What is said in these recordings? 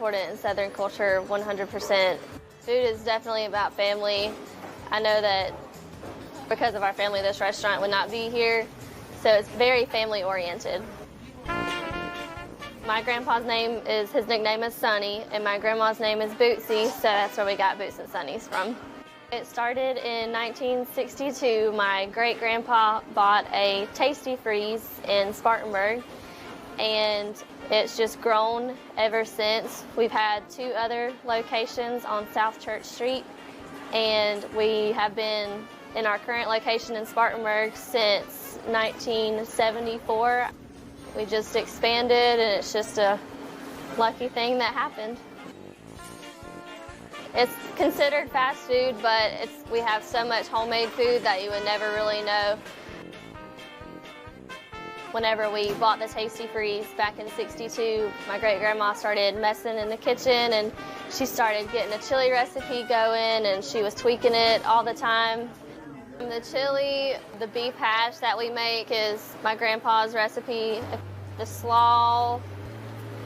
important in Southern culture, 100%. Food is definitely about family. I know that because of our family, this restaurant would not be here, so it's very family-oriented. My grandpa's his nickname is Sonny, and my grandma's name is Bootsy, so that's where we got Boots and Sonny's from. It started in 1962. My great-grandpa bought a Tasty Freeze in Spartanburg, and it's just grown ever since. We've had 2 other locations on South Church Street, and we have been in our current location in Spartanburg since 1974. We just expanded, and it's just a lucky thing that happened. It's considered fast food, but we have so much homemade food that you would never really know. Whenever we bought the Tasty Freeze back in '62, my great-grandma started messing in the kitchen, and she started getting a chili recipe going, and she was tweaking it all the time. The chili, the beef hash that we make is my grandpa's recipe. The slaw,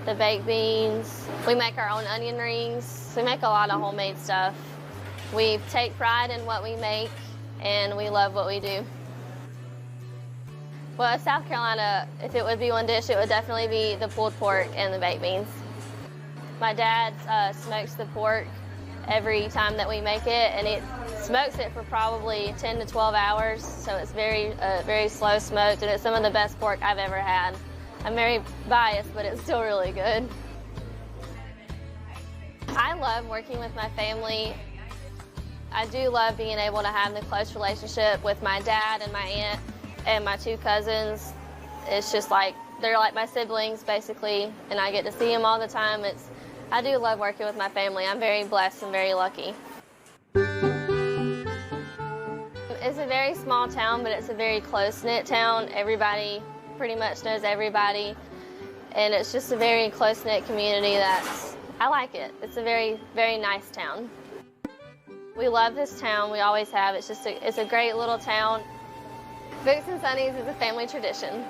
the baked beans. We make our own onion rings. So we make a lot of homemade stuff. We take pride in what we make, and we love what we do. Well, South Carolina, if it would be one dish, it would definitely be the pulled pork and the baked beans. My dad smokes the pork every time that we make it, and it smokes it for probably 10 to 12 hours, so it's very slow smoked, and it's some of the best pork I've ever had. I'm very biased, but it's still really good. I love working with my family. I do love being able to have the close relationship with my dad and my aunt and my 2 cousins. It's just like, they're like my siblings, basically, and I get to see them all the time. I do love working with my family. I'm very blessed and very lucky. It's a very small town, but it's a very close-knit town. Everybody pretty much knows everybody, and it's just a very close-knit community I like it. It's a very, very nice town. We love this town. We always have. It's a great little town. Boots and Sonny's is a family tradition.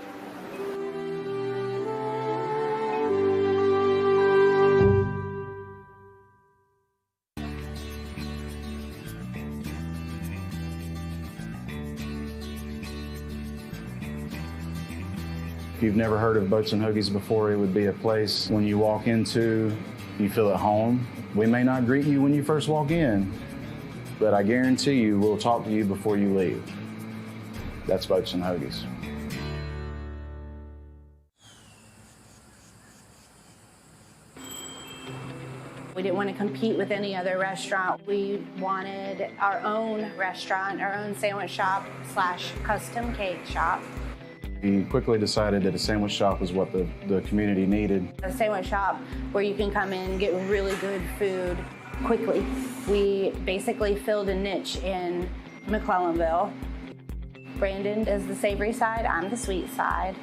If you've never heard of Boats and Hoagies before, it would be a place when you walk into, you feel at home. We may not greet you when you first walk in, but I guarantee you we'll talk to you before you leave. That's Boats and Hoagies. We didn't want to compete with any other restaurant. We wanted our own restaurant, our own sandwich shop / custom cake shop. We quickly decided that a sandwich shop was what the community needed. A sandwich shop where you can come in and get really good food quickly. We basically filled a niche in McClellanville. Brandon is the savory side, I'm the sweet side.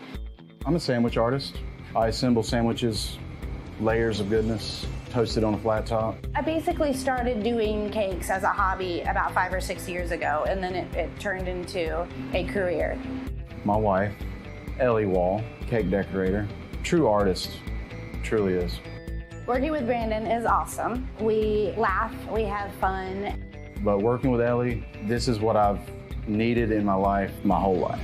I'm a sandwich artist. I assemble sandwiches, layers of goodness, toasted on a flat top. I basically started doing cakes as a hobby about 5 or 6 years ago, and then it turned into a career. My wife, Ellie Wall, cake decorator, true artist, truly is. Working with Brandon is awesome. We laugh, we have fun. But working with Ellie, this is what I've needed in my life, my whole life.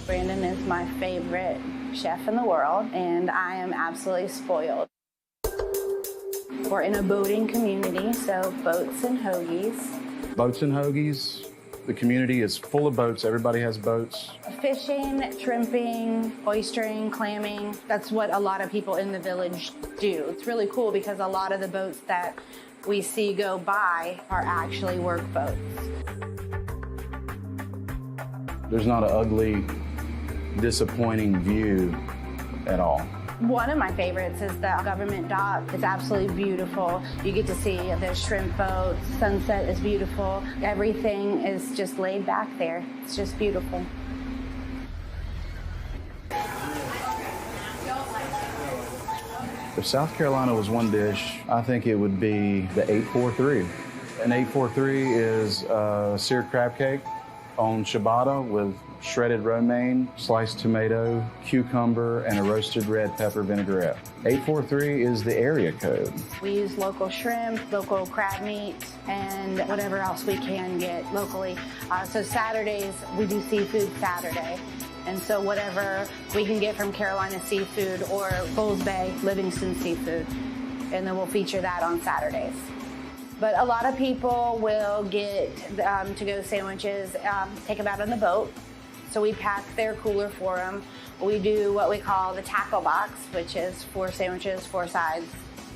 Brandon is my favorite chef in the world, and I am absolutely spoiled. We're in a boating community, so Boats and Hoagies. Boats and Hoagies. The community is full of boats. Everybody has boats. Fishing, shrimping, oystering, clamming. That's what a lot of people in the village do. It's really cool because a lot of the boats that we see go by are actually work boats. There's not an ugly, disappointing view at all. One of my favorites is the government dock. It's absolutely beautiful. You get to see the shrimp boats. Sunset is beautiful. Everything is just laid back there. It's just beautiful. If South Carolina was one dish, I think it would be the 843. An 843 is a seared crab cake on ciabatta with shredded romaine, sliced tomato, cucumber, and a roasted red pepper vinaigrette. 843 is the area code. We use local shrimp, local crab meat, and whatever else we can get locally. So Saturdays, we do seafood Saturday. And so whatever we can get from Carolina Seafood or Bulls Bay, Livingston Seafood. And then we'll feature that on Saturdays. But a lot of people will get to-go sandwiches, take them out on the boat. So we pack their cooler for them. We do what we call the tackle box, which is 4 sandwiches, 4 sides,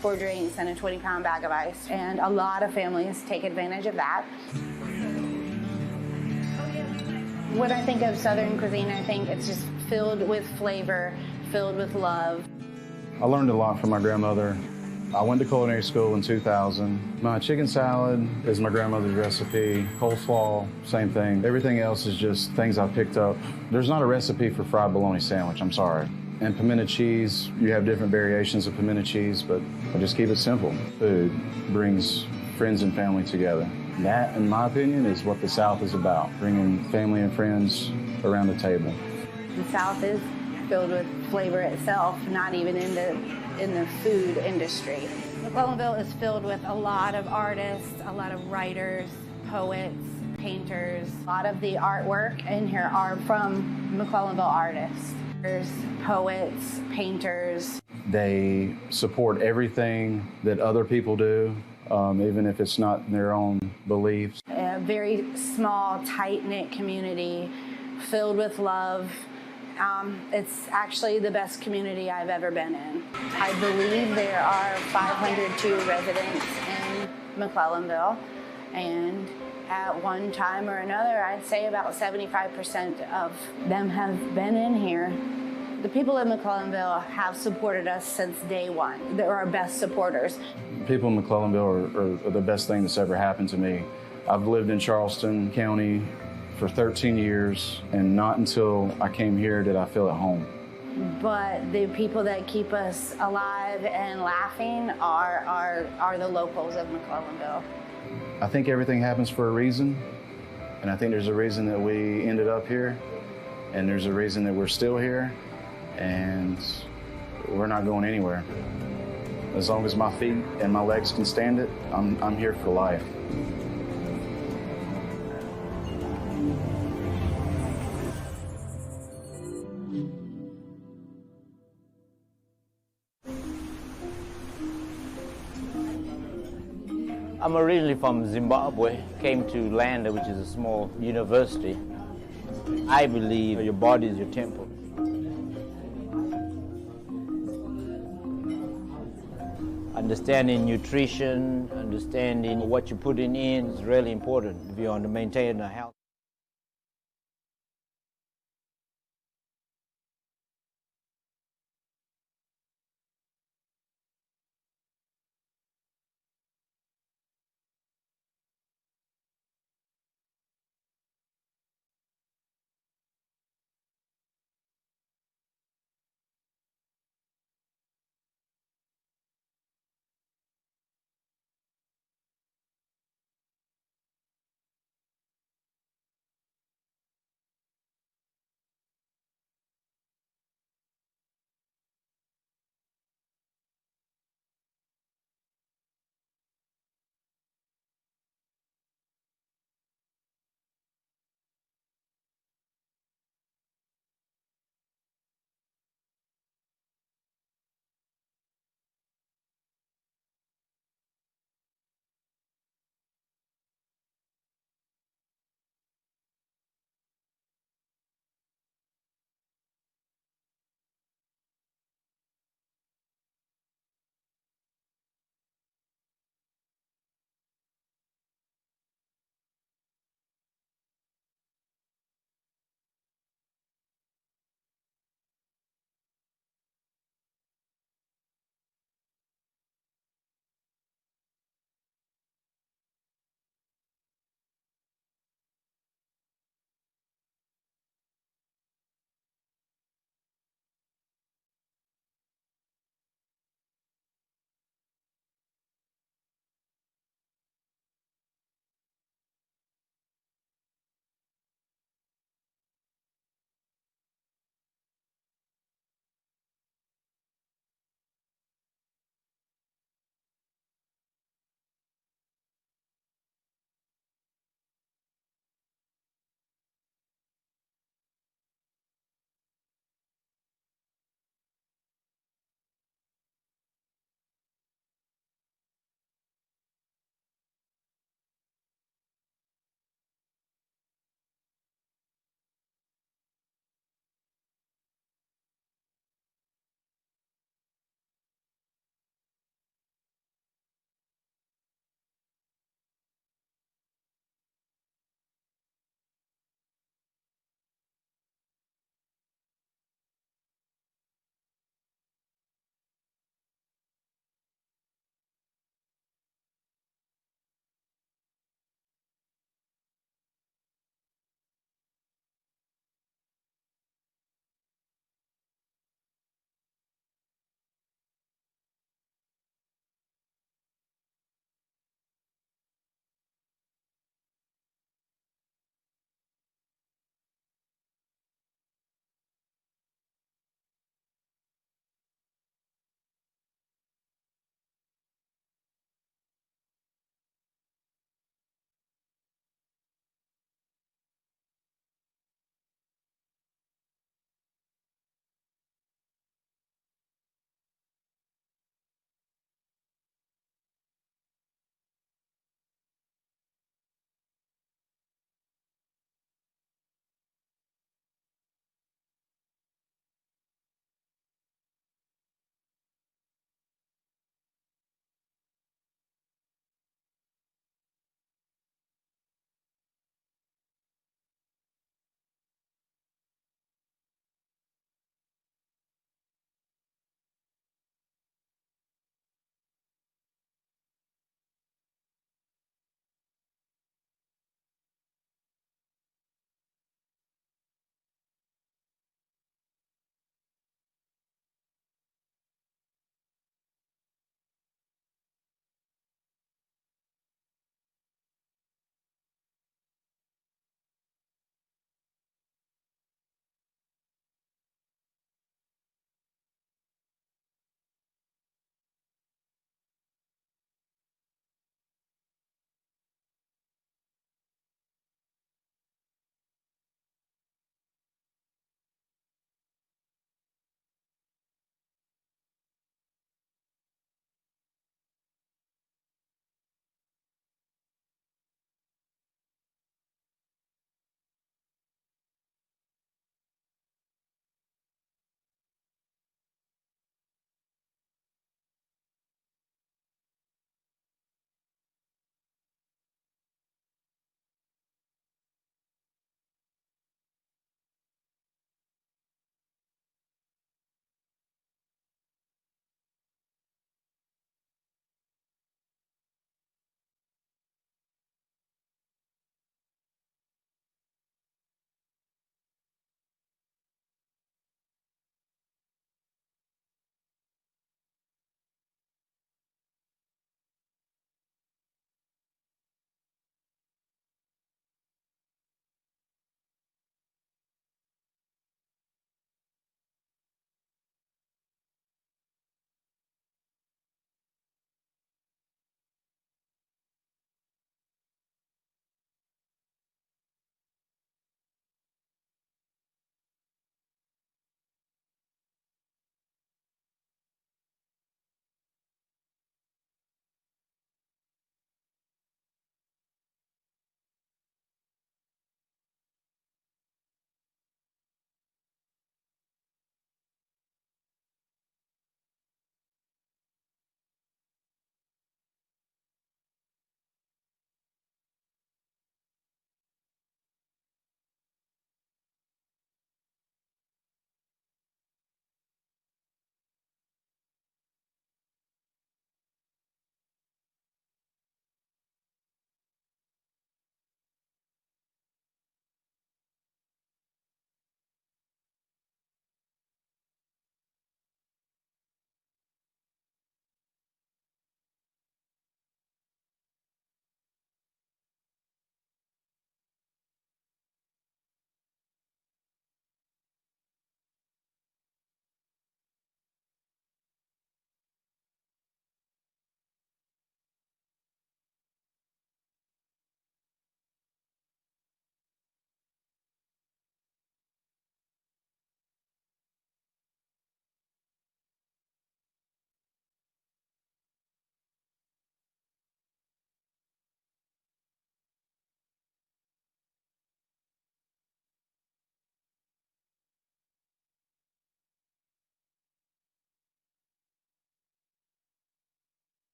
4 drinks, and a 20-pound bag of ice. And a lot of families take advantage of that. When I think of Southern cuisine, I think it's just filled with flavor, filled with love. I learned a lot from my grandmother. I went to culinary school in 2000. My chicken salad is my grandmother's recipe. Coleslaw, same thing. Everything else is just things I picked up. There's not a recipe for fried bologna sandwich, I'm sorry. And pimento cheese, you have different variations of pimento cheese, but I just keep it simple. Food brings friends and family together. That, in my opinion, is what the South is about, bringing family and friends around the table. The South is filled with flavor itself, not even in the food industry. McClellanville is filled with a lot of artists, a lot of writers, poets, painters. A lot of the artwork in here are from McClellanville artists. There's poets, painters. They support everything that other people do, even if it's not their own beliefs. A very small, tight-knit community filled with love. It's actually the best community I've ever been in. I believe there are 502 residents in McClellanville, and at one time or another, I'd say about 75% of them have been in here. The people in McClellanville have supported us since day one. They're our best supporters. People in McClellanville are the best thing that's ever happened to me. I've lived in Charleston County for 13 years, and not until I came here did I feel at home. But the people that keep us alive and laughing are the locals of McClellanville. I think everything happens for a reason, and I think there's a reason that we ended up here, and there's a reason that we're still here, and we're not going anywhere. As long as my feet and my legs can stand it, I'm here for life. I'm originally from Zimbabwe, came to Landa, which is a small university. I believe your body is your temple. Understanding nutrition, understanding what you're putting in is really important if you want to maintain a health.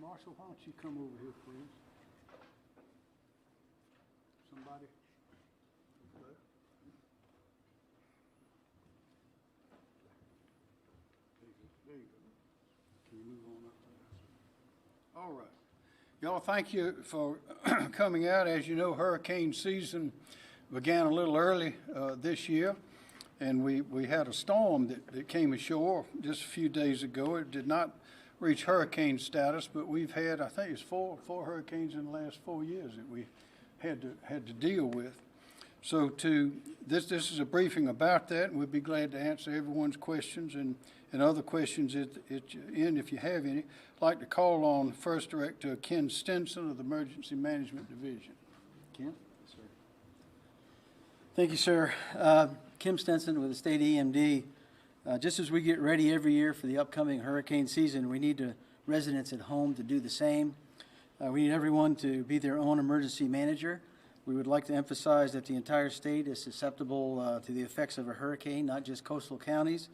Marshall, why don't you come over here, please? Somebody? Hello? There you go. Can you move on up there? All right. Y'all, thank you for coming out. As you know, hurricane season began a little early this year, and we had a storm that came ashore just a few days ago. It did not reach hurricane status, but we've had, I think it's four hurricanes in the last 4 years that we had to deal with. So this is a briefing about that, and we'd be glad to answer everyone's questions and other questions at the end if you have any. I'd like to call on First Director Ken Stinson of the Emergency Management Division. Ken? Yes, sir. Thank you, sir. Kim Stinson with the State EMD. Just as we get ready every year for the upcoming hurricane season, we need residents at home to do the same. We need everyone to be their own emergency manager. We would like to emphasize that the entire state is susceptible to the effects of a hurricane, not just coastal counties.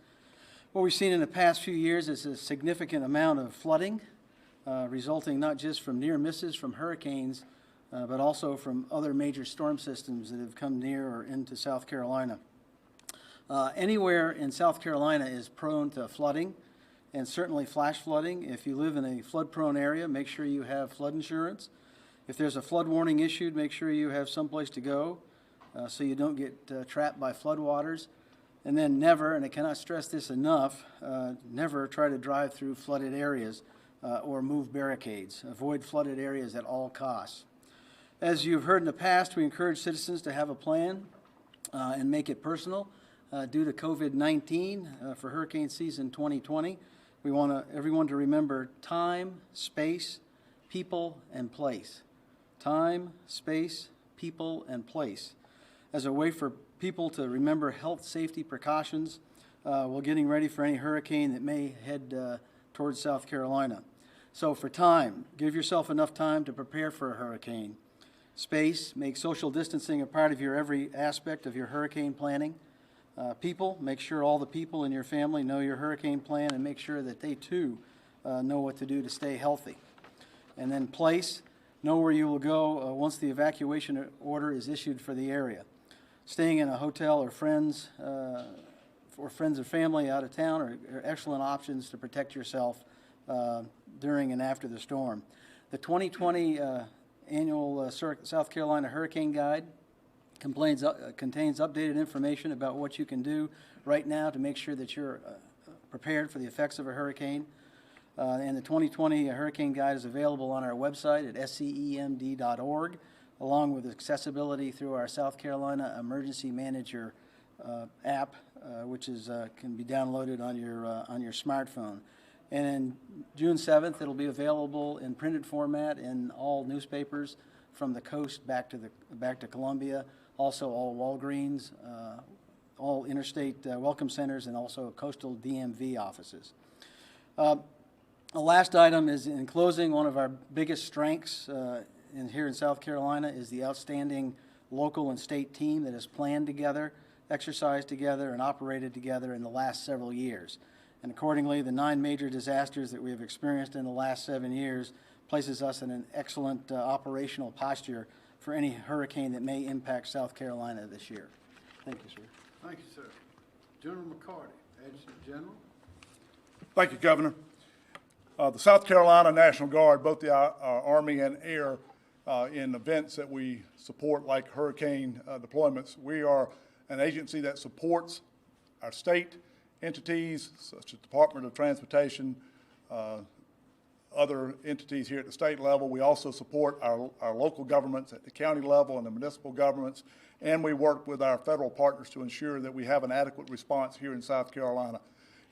What we've seen in the past few years is a significant amount of flooding, resulting not just from near misses from hurricanes, but also from other major storm systems that have come near or into South Carolina. Anywhere in South Carolina is prone to flooding, and certainly flash flooding. If you live in a flood-prone area, make sure you have flood insurance. If there's a flood warning issued, make sure you have someplace to go so you don't get trapped by floodwaters. And then never, and I cannot stress this enough, never try to drive through flooded areas or move barricades. Avoid flooded areas at all costs. As you've heard in the past, we encourage citizens to have a plan and make it personal. Due to COVID-19 for hurricane season 2020, we want everyone to remember time, space, people, and place. Time, space, people, and place. As a way for people to remember health safety precautions while getting ready for any hurricane that may head towards South Carolina. So for time, give yourself enough time to prepare for a hurricane. Space, make social distancing a part of your every aspect of your hurricane planning. People, make sure all the people in your family know your hurricane plan and make sure that they too know what to do to stay healthy. And then place, know where you will go once the evacuation order is issued for the area. Staying in a hotel or friends or family out of town are excellent options to protect yourself during and after the storm. The 2020 annual South Carolina Hurricane Guide contains updated information about what you can do right now to make sure that you're prepared for the effects of a hurricane. And the 2020 Hurricane Guide is available on our website at scemd.org, along with accessibility through our South Carolina Emergency Manager app, which can be downloaded on your smartphone. And on June 7th, it'll be available in printed format in all newspapers from the coast back to Columbia. Also, all Walgreens, all interstate welcome centers, and also coastal DMV offices. The last item is, in closing, one of our biggest strengths here in South Carolina is the outstanding local and state team that has planned together, exercised together, and operated together in the last several years. And accordingly, the 9 major disasters that we have experienced in the last 7 years places us in an excellent operational posture for any hurricane that may impact South Carolina this year. Thank you, sir. Thank you, sir. General McCarty, Adjutant General. Thank you, Governor. The South Carolina National Guard, both the Army and Air, in events that we support like hurricane deployments, we are an agency that supports our state entities such as Department of Transportation, other entities here at the state level. We also support our local governments at the county level and the municipal governments, and we work with our federal partners to ensure that we have an adequate response here in South Carolina.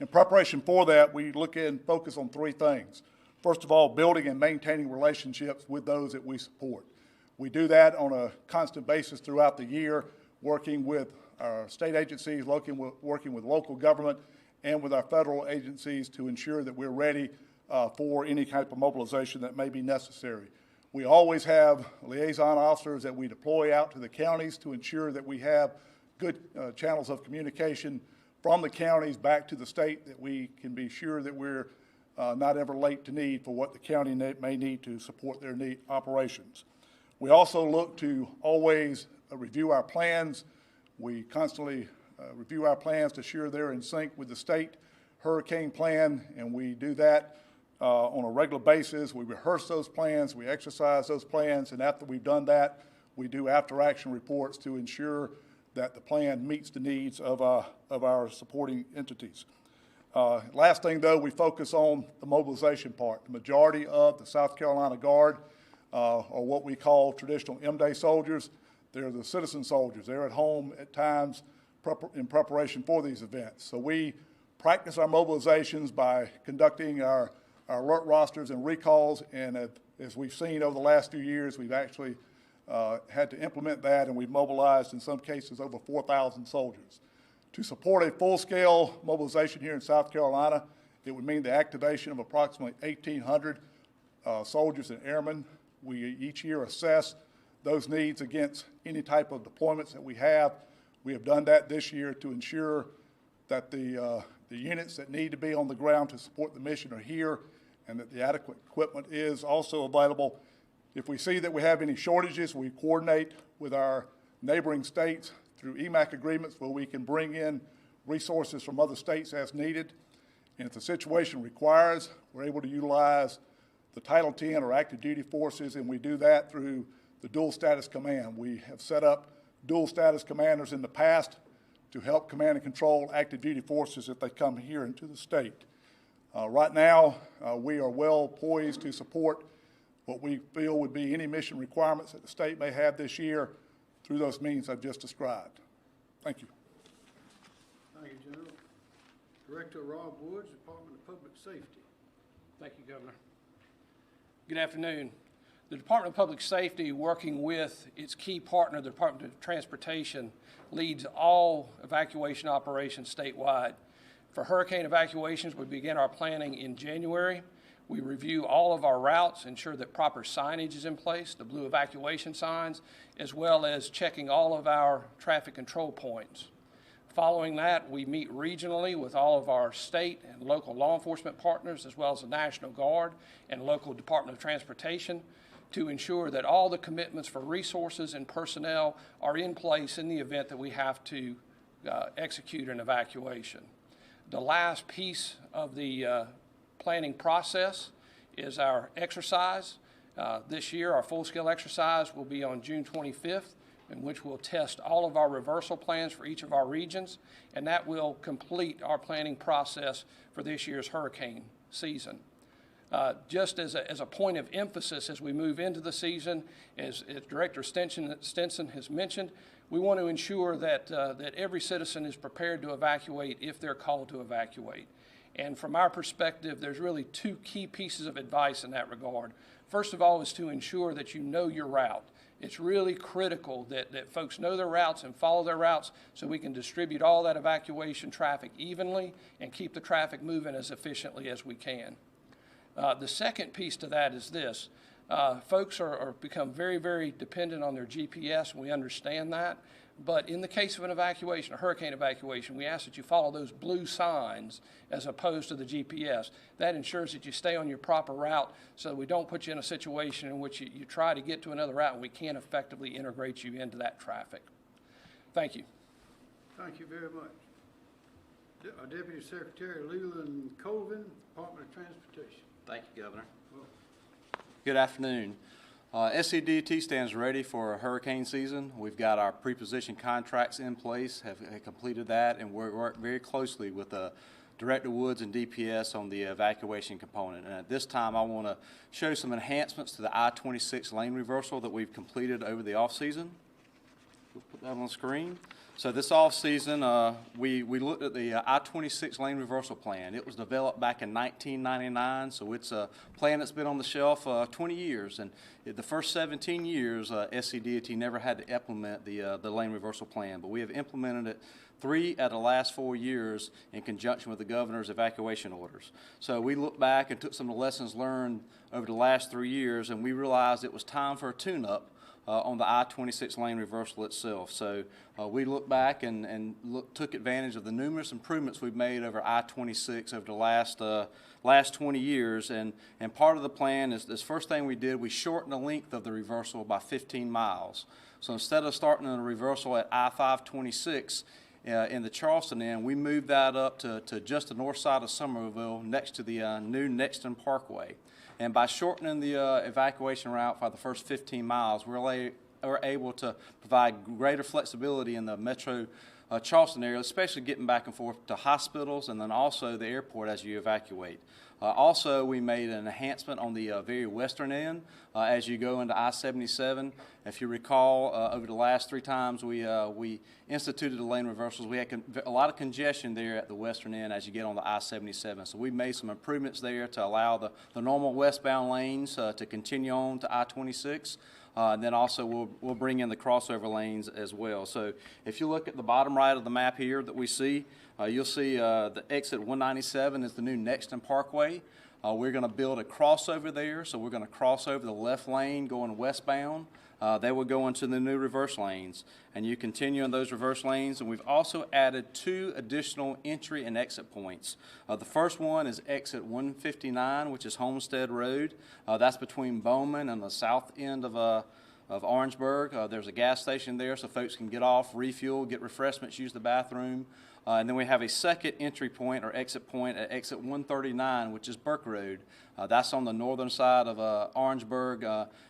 In preparation for that, we look and focus on 3 things. First of all, building and maintaining relationships with those that we support. We do that on a constant basis throughout the year, working with our state agencies, working with local government, and with our federal agencies to ensure that we're ready for any type of mobilization that may be necessary. We always have liaison officers that we deploy out to the counties to ensure that we have good channels of communication from the counties back to the state, that we can be sure that we're not ever late to need for what the county may need to support their operations. We also look to always review our plans. We constantly review our plans to ensure they're in sync with the state hurricane plan, and we do that on a regular basis. We rehearse those plans, we exercise those plans, and after we've done that, we do after-action reports to ensure that the plan meets the needs of our supporting entities. Last thing, though, we focus on the mobilization part. The majority of the South Carolina Guard are what we call traditional M-Day soldiers. They're the citizen soldiers. They're at home at times in preparation for these events. So we practice our mobilizations by conducting our alert rosters and recalls, and as we've seen over the last few years, we've actually had to implement that, and we've mobilized, in some cases, over 4,000 soldiers. To support a full-scale mobilization here in South Carolina, it would mean the activation of approximately 1,800 soldiers and airmen. We each year assess those needs against any type of deployments that we have. We have done that this year to ensure that the units that need to be on the ground to support the mission are here, and that the adequate equipment is also available. If we see that we have any shortages, we coordinate with our neighboring states through EMAC agreements where we can bring in resources from other states as needed. And if the situation requires, we're able to utilize the Title 10 or active duty forces, and we do that through the dual status command. We have set up dual status commanders in the past to help command and control active duty forces if they come here into the state. Right now, we are well poised to support what we feel would be any mission requirements that the state may have this year through those means I've just described. Thank you. Thank you, General. Director Rob Woods, Department of Public Safety. Thank you, Governor. Good afternoon. The Department of Public Safety, working with its key partner, the Department of Transportation, leads all evacuation operations statewide. For hurricane evacuations, we begin our planning in January. We review all of our routes, ensure that proper signage is in place, the blue evacuation signs, as well as checking all of our traffic control points. Following that, we meet regionally with all of our state and local law enforcement partners, as well as the National Guard and local Department of Transportation, to ensure that all the commitments for resources and personnel are in place in the event that we have to execute an evacuation. The last piece of the planning process is our exercise. This year, our full-scale exercise will be on June 25th, in which we'll test all of our reversal plans for each of our regions, and that will complete our planning process for this year's hurricane season. Just as a point of emphasis as we move into the season, as Director Stinson has mentioned, we want to ensure that every citizen is prepared to evacuate if they're called to evacuate. And from our perspective, there's really two key pieces of advice in that regard. First of all is to ensure that you know your route. It's really critical that folks know their routes and follow their routes so we can distribute all that evacuation traffic evenly and keep the traffic moving as efficiently as we can. The second piece to that is this. Folks are become very, very dependent on their GPS, and we understand that. But in the case of an evacuation, a hurricane evacuation, we ask that you follow those blue signs as opposed to the GPS. That ensures that you stay on your proper route so that we don't put you in a situation in which you try to get to another route and we can't effectively integrate you into that traffic. Thank you. Thank you very much. Deputy Secretary Leland Colvin, Department of Transportation. Thank you, Governor. Good afternoon. SCDOT stands ready for hurricane season. We've got our pre-position contracts in place, have completed that, and we're working very closely with Director Woods and DPS on the evacuation component. And at this time, I want to show some enhancements to the I-26 lane reversal that we've completed over the off-season. We'll put that on the screen. So this off-season, we looked at the I-26 lane reversal plan. It was developed back in 1999, so it's a plan that's been on the shelf 20 years. And the first 17 years, SCDOT never had to implement the lane reversal plan, but we have implemented it 3 out of the last 4 years in conjunction with the governor's evacuation orders. So we looked back and took some of the lessons learned over the last 3 years, and we realized it was time for a tune-up on the I-26 lane reversal itself. So we look back and took advantage of the numerous improvements we've made over I-26 over the last 20 years. And part of the plan is this first thing we did, we shortened the length of the reversal by 15 miles. So instead of starting a reversal at I-526 in the Charleston end, we moved that up to just the north side of Somerville next to the new Nexton Parkway. And by shortening the evacuation route by the first 15 miles, we're able to provide greater flexibility in the metro Charleston area, especially getting back and forth to hospitals and then also the airport as you evacuate. Also, we made an enhancement on the very western end as you go into I-77. If you recall, over the last 3 times we instituted the lane reversals, we had a lot of congestion there at the western end as you get on the I-77. So we made some improvements there to allow the normal westbound lanes to continue on to I-26. And then also we'll bring in the crossover lanes as well. So if you look at the bottom right of the map here that we see, you'll see the exit 197 is the new Nexton Parkway. We're going to build a crossover there, so we're going to cross over the left lane going westbound. They will go into the new reverse lanes, and you continue in those reverse lanes. And we've also added 2 additional entry and exit points. The first one is exit 159, which is Homestead Road. That's between Bowman and the south end of Orangeburg. There's a gas station there, so folks can get off, refuel, get refreshments, use the bathroom. And then we have a second entry point or exit point at exit 139, which is Burke Road. That's on the northern side of Orangeburg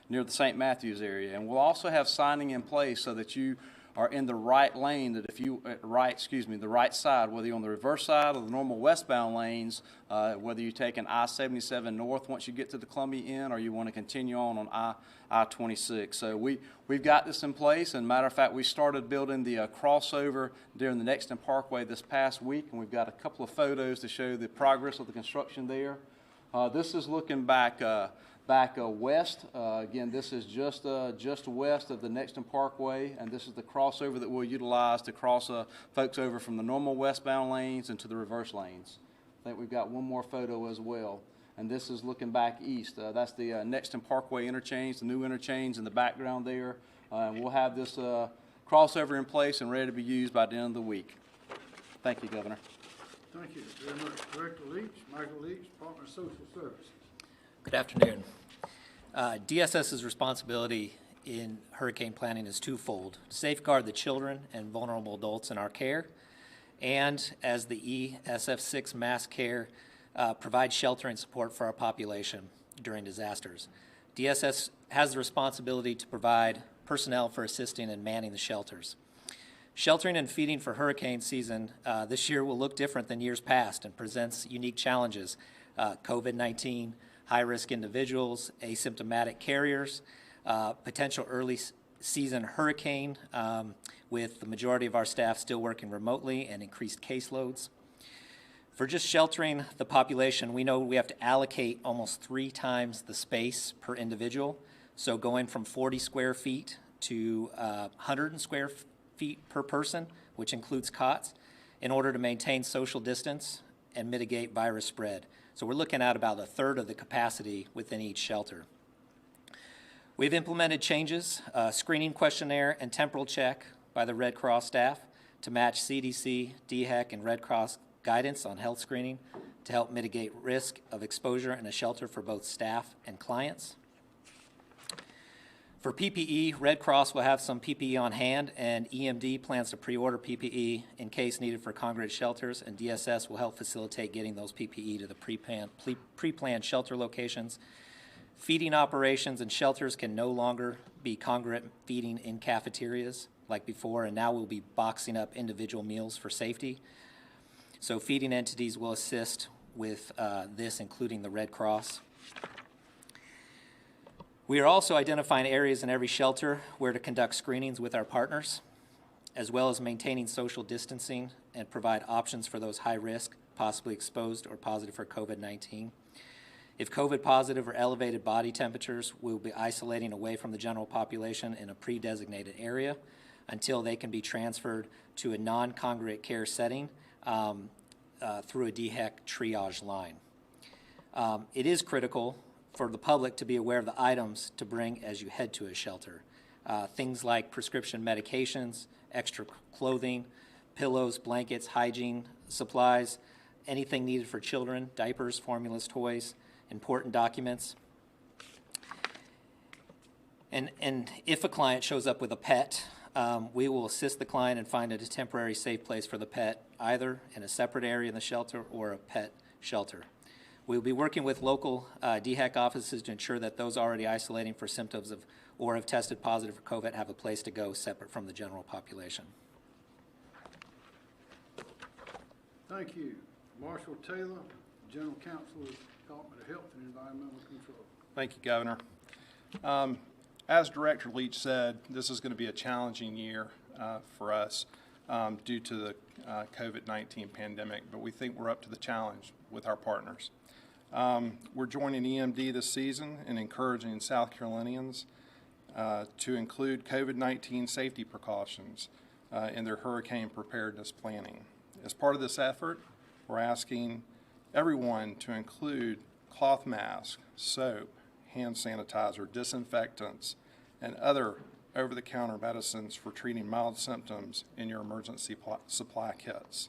near the St. Matthews area. And we'll also have signing in place so that you are in the right lane, that if you, the right side, whether you're on the reverse side of the normal westbound lanes, whether you take an I-77 north once you get to the Columbia end, or you want to continue on I-26. So we've got this in place, and matter of fact, we started building the crossover during the Nexton Parkway this past week, and we've got a couple of photos to show the progress of the construction there. This is looking back west. Again, this is just west of the Nexton Parkway, and this is the crossover that we'll utilize to cross folks over from the normal westbound lanes into the reverse lanes. I think we've got one more photo as well, and this is looking back east. That's the Nexton Parkway interchange, the new interchange in the background there. We'll have this crossover in place and ready to be used by the end of the week. Thank you, Governor. Thank you very much. Director Leach, Michael Leach, Department of Social Services. Good afternoon. DSS's responsibility in hurricane planning is twofold: safeguard the children and vulnerable adults in our care, and as the ESF6 mass care, provide shelter and support for our population during disasters. DSS has the responsibility to provide personnel for assisting and manning the shelters. Sheltering and feeding for hurricane season this year will look different than years past and presents unique challenges. COVID-19, high-risk individuals, asymptomatic carriers, potential early season hurricane with the majority of our staff still working remotely, and increased caseloads. For just sheltering the population, we know we have to allocate almost 3 times the space per individual. So going from 40 square feet to 100 square feet per person, which includes cots, in order to maintain social distance and mitigate virus spread. So we're looking at about 1/3 of the capacity within each shelter. We've implemented changes, screening questionnaire and temporal check by the Red Cross staff to match CDC, DHEC, and Red Cross guidance on health screening to help mitigate risk of exposure in a shelter for both staff and clients. For PPE, Red Cross will have some PPE on hand, and EMD plans to pre-order PPE in case needed for congregate shelters, and DSS will help facilitate getting those PPE to the pre-planned shelter locations. Feeding operations and shelters can no longer be congregate feeding in cafeterias like before, and now we'll be boxing up individual meals for safety. So feeding entities will assist with this, including the Red Cross. We are also identifying areas in every shelter where to conduct screenings with our partners, as well as maintaining social distancing and provide options for those high risk, possibly exposed or positive for COVID-19. If COVID positive or elevated body temperatures, we'll be isolating away from the general population in a pre-designated area until they can be transferred to a non-congregate care setting through a DHEC triage line. It is critical for the public to be aware of the items to bring as you head to a shelter. things like prescription medications, extra clothing, pillows, blankets, hygiene supplies, anything needed for children, diapers, formulas, toys, important documents. And if a client shows up with a pet, we will assist the client and find a temporary safe place for the pet, either in a separate area in the shelter or a pet shelter. We'll be working with local DHEC offices to ensure that those already isolating for symptoms of or have tested positive for COVID have a place to go separate from the general population. Thank you. Marshall Taylor, General Counsel of the Department of Health and Environmental Control. Thank you, Governor. As Director Leach said, this is going to be a challenging year for us due to the COVID-19 pandemic, but we think we're up to the challenge with our partners. We're joining EMD this season in encouraging South Carolinians to include COVID-19 safety precautions in their hurricane preparedness planning. As part of this effort, we're asking everyone to include cloth masks, soap, hand sanitizer, disinfectants, and other over-the-counter medicines for treating mild symptoms in your emergency supply kits.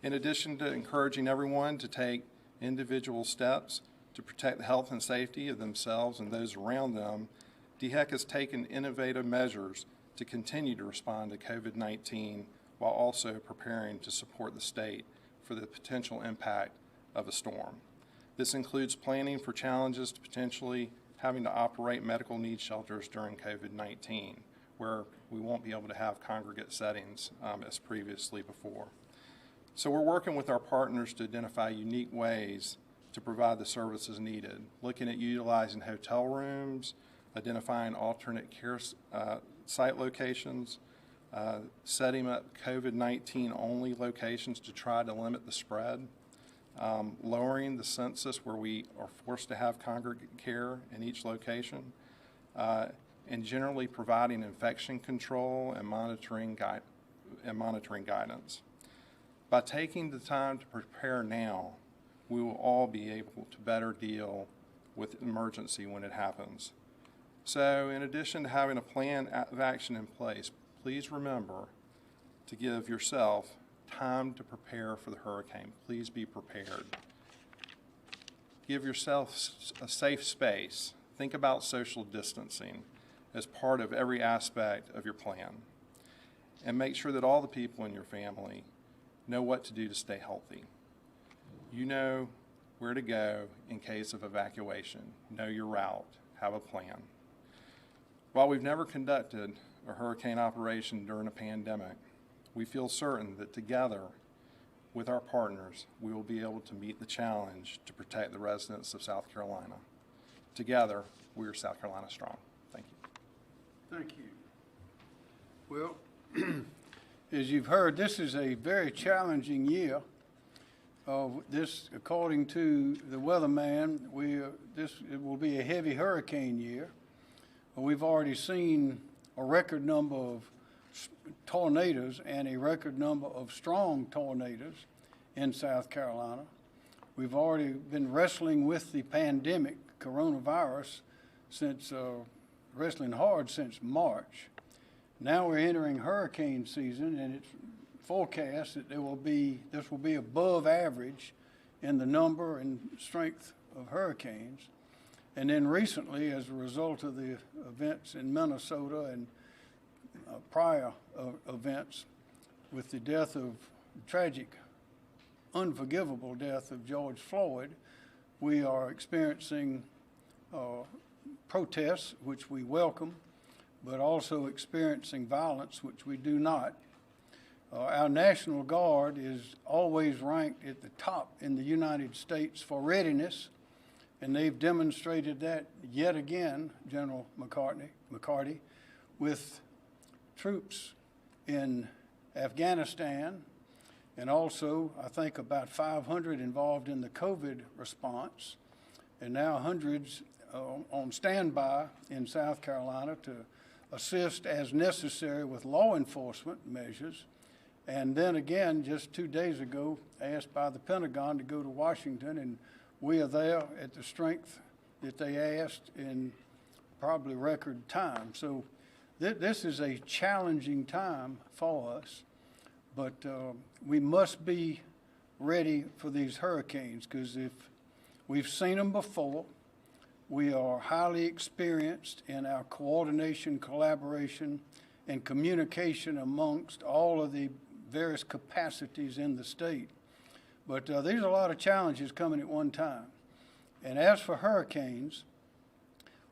In addition to encouraging everyone to take individual steps to protect the health and safety of themselves and those around them, DHEC has taken innovative measures to continue to respond to COVID-19 while also preparing to support the state for the potential impact of a storm. This includes planning for challenges to potentially having to operate medical needs shelters during COVID-19, where we won't be able to have congregate settings as previously before. So we're working with our partners to identify unique ways to provide the services needed, looking at utilizing hotel rooms, identifying alternate care site locations, setting up COVID-19 only locations to try to limit the spread, lowering the census where we are forced to have congregate care in each location, and generally providing infection control and monitoring guidance. By taking the time to prepare now, we will all be able to better deal with emergency when it happens. So in addition to having a plan of action in place, please remember to give yourself time to prepare for the hurricane. Please be prepared. Give yourself a safe space. Think about social distancing as part of every aspect of your plan. And make sure that all the people in your family know what to do to stay healthy. You know where to go in case of evacuation. Know your route. Have a plan. While we've never conducted a hurricane operation during a pandemic, we feel certain that together with our partners, we will be able to meet the challenge to protect the residents of South Carolina. Together, we are South Carolina strong. Thank you. Thank you. Well, as you've heard, this is a very challenging year. This, according to the weatherman, it will be a heavy hurricane year. We've already seen a record number of tornadoes and a record number of strong tornadoes in South Carolina. We've already been wrestling with the pandemic, coronavirus, since wrestling hard since March. Now we're entering hurricane season, and it's forecast that this will be above average in the number and strength of hurricanes. And then recently, as a result of the events in Minnesota and prior events with the tragic, unforgivable death of George Floyd, we are experiencing protests, which we welcome, but also experiencing violence, which we do not. Our National Guard is always ranked at the top in the United States for readiness, and they've demonstrated that yet again, General McCarty, with troops in Afghanistan, and also I think about 500 involved in the COVID response, and now hundreds on standby in South Carolina to assist as necessary with law enforcement measures. And then again, just 2 days ago, asked by the Pentagon to go to Washington, and we are there at the strength that they asked in probably record time. So this is a challenging time for us, but we must be ready for these hurricanes, because if we've seen them before, we are highly experienced in our coordination, collaboration, and communication amongst all of the various capacities in the state. But there's a lot of challenges coming at one time. And as for hurricanes,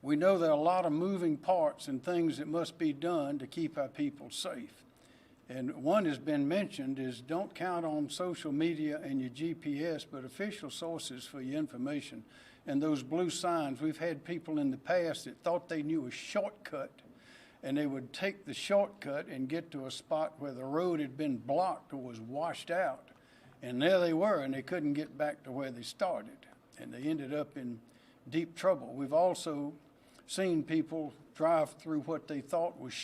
we know there are a lot of moving parts and things that must be done to keep our people safe. And one has been mentioned is don't count on social media and your GPS, but official sources for your information. And those blue signs, we've had people in the past that thought they knew a shortcut, and they would take the shortcut and get to a spot where the road had been blocked or was washed out. And there they were, and they couldn't get back to where they started. And they ended up in deep trouble. We've also seen people drive through what they thought was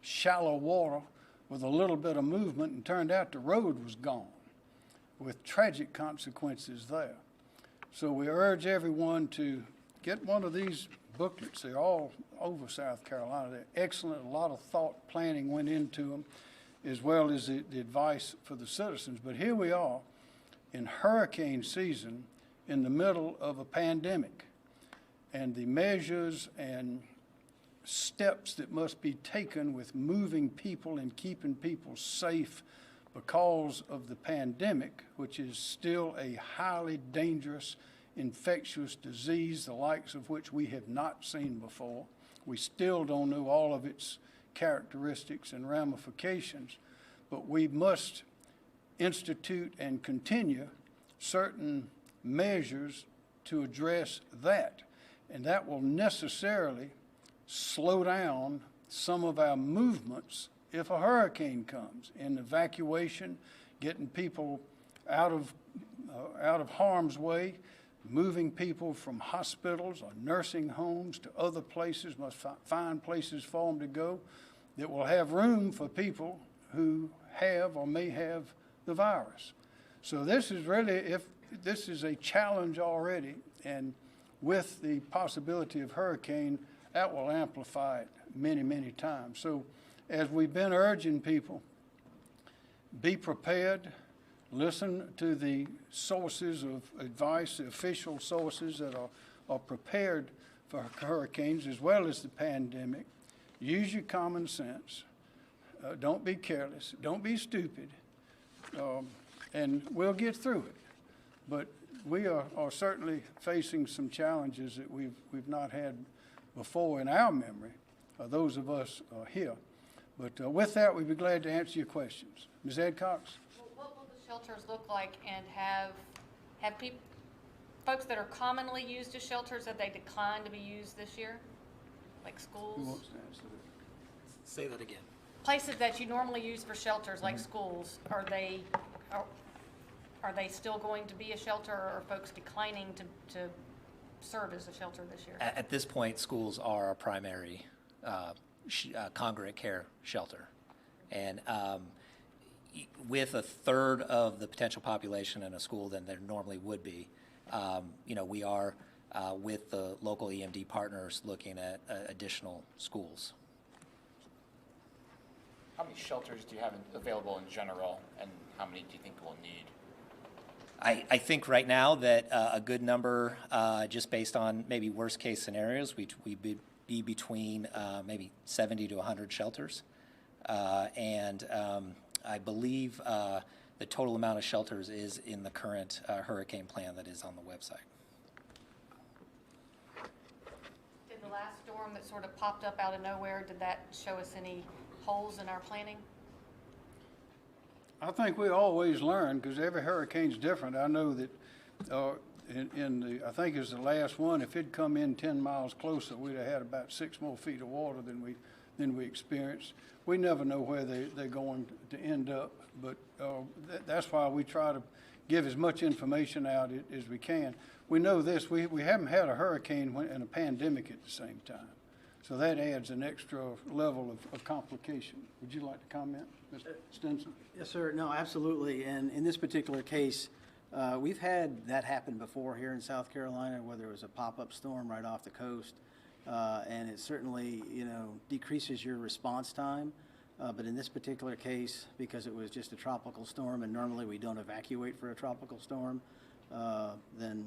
shallow water with a little bit of movement, and turned out the road was gone with tragic consequences there. So we urge everyone to get one of these booklets. They're all over South Carolina. They're excellent. A lot of thought, planning went into them, as well as the advice for the citizens. But here we are in hurricane season in the middle of a pandemic, and the measures and steps that must be taken with moving people and keeping people safe because of the pandemic, which is still a highly dangerous, infectious disease, the likes of which we have not seen before. We still don't know all of its characteristics and ramifications, but we must institute and continue certain measures to address that. And that will necessarily slow down some of our movements if a hurricane comes, in evacuation, getting people out of harm's way, moving people from hospitals or nursing homes to other places, must find places for them to go that will have room for people who have or may have the virus. So this is really, this is a challenge already, and with the possibility of hurricane, that will amplify it many, many times. So as we've been urging people, be prepared, listen to the sources of advice, the official sources that are prepared for hurricanes as well as the pandemic. Use your common sense. Don't be careless. Don't be stupid. And we'll get through it. But we are certainly facing some challenges that we've not had before in our memory, those of us here. But with that, we'd be glad to answer your questions. Ms. Adcox? Well, what will the shelters look like, and have folks that are commonly used as shelters, have they declined to be used this year? Like schools? Who wants to answer that? Say that again. Places that you normally use for shelters, like schools, are they still going to be a shelter, or are folks declining to serve as a shelter this year? At this point, schools are our primary congregate care shelter. And with a third of the potential population in a school than there normally would be, we are with the local EMD partners looking at additional schools. How many shelters do you have available in general, and how many do you think we'll need? I think right now that a good number, just based on maybe worst case scenarios, we'd be between maybe 70 to 100 shelters. And I believe the total amount of shelters is in the current hurricane plan that is on the website. Did the last storm that sort of popped up out of nowhere, did that show us any holes in our planning? I think we always learn, because every hurricane's different. I know that I think it was the last one, if it'd come in 10 miles closer, we'd have had about 6 more feet of water than we experienced. We never know where they're going to end up, but that's why we try to give as much information out as we can. We know this, we haven't had a hurricane and a pandemic at the same time. So that adds an extra level of complication. Would you like to comment, Mr. Stinson? Yes, sir. No, absolutely. And in this particular case, we've had that happen before here in South Carolina, where there was a pop-up storm right off the coast. and it certainly, decreases your response time. But in this particular case, because it was just a tropical storm, and normally we don't evacuate for a tropical storm, then,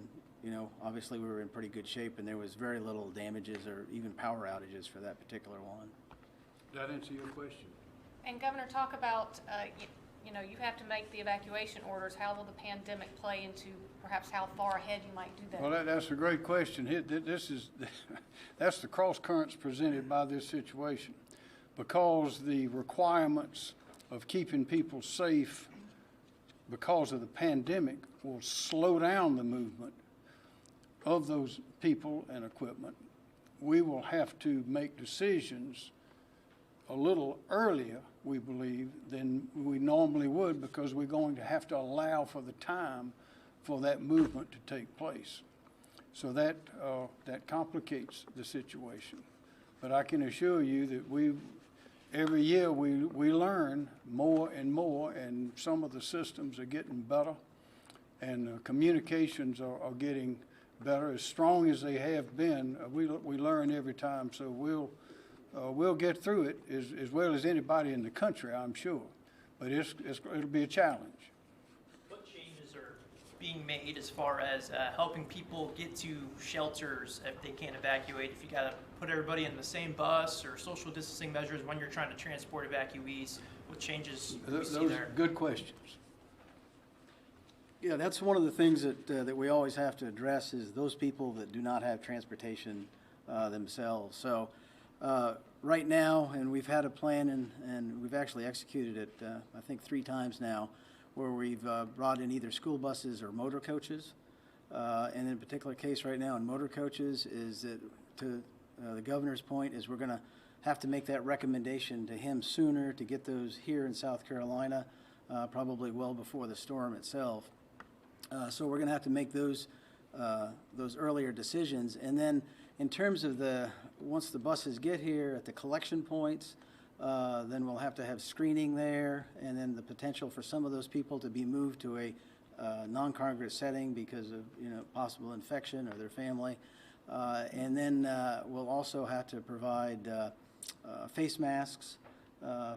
obviously we were in pretty good shape, and there was very little damages or even power outages for that particular one. Does that answer your question? And Governor, talk about, you have to make the evacuation orders. How will the pandemic play into perhaps how far ahead you might do that? Well, that's a great question. That's the cross currents presented by this situation, because the requirements of keeping people safe because of the pandemic will slow down the movement of those people and equipment. We will have to make decisions a little earlier, we believe, than we normally would, because we're going to have to allow for the time for that movement to take place. So that complicates the situation. But I can assure you that every year we learn more and more, and some of the systems are getting better, and communications are getting better, as strong as they have been. We learn every time, so we'll get through it as well as anybody in the country, I'm sure. But it'll be a challenge. What changes are being made as far as helping people get to shelters if they can't evacuate? If you got to put everybody in the same bus, or social distancing measures when you're trying to transport evacuees, what changes do we see there? Those are good questions. Yeah, that's one of the things that we always have to address, is those people that do not have transportation themselves. So right now, and we've had a plan, and we've actually executed it, I think 3 times now, where we've brought in either school buses or motor coaches. And in a particular case right now in motor coaches, is that, to the governor's point, is we're going to have to make that recommendation to him sooner to get those here in South Carolina, probably well before the storm itself. So we're going to have to make those earlier decisions. And then in terms of once the buses get here at the collection points, then we'll have to have screening there, and then the potential for some of those people to be moved to a non-congregate setting because of possible infection or their family. And then we'll also have to provide face masks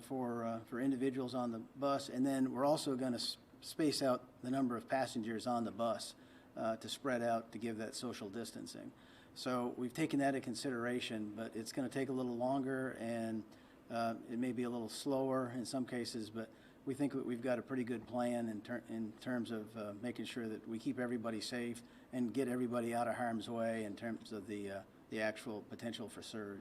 for individuals on the bus. And then we're also going to space out the number of passengers on the bus to spread out to give that social distancing. So we've taken that into consideration, but it's going to take a little longer, and it may be a little slower in some cases, but we think that we've got a pretty good plan in terms of making sure that we keep everybody safe and get everybody out of harm's way in terms of the actual potential for surge.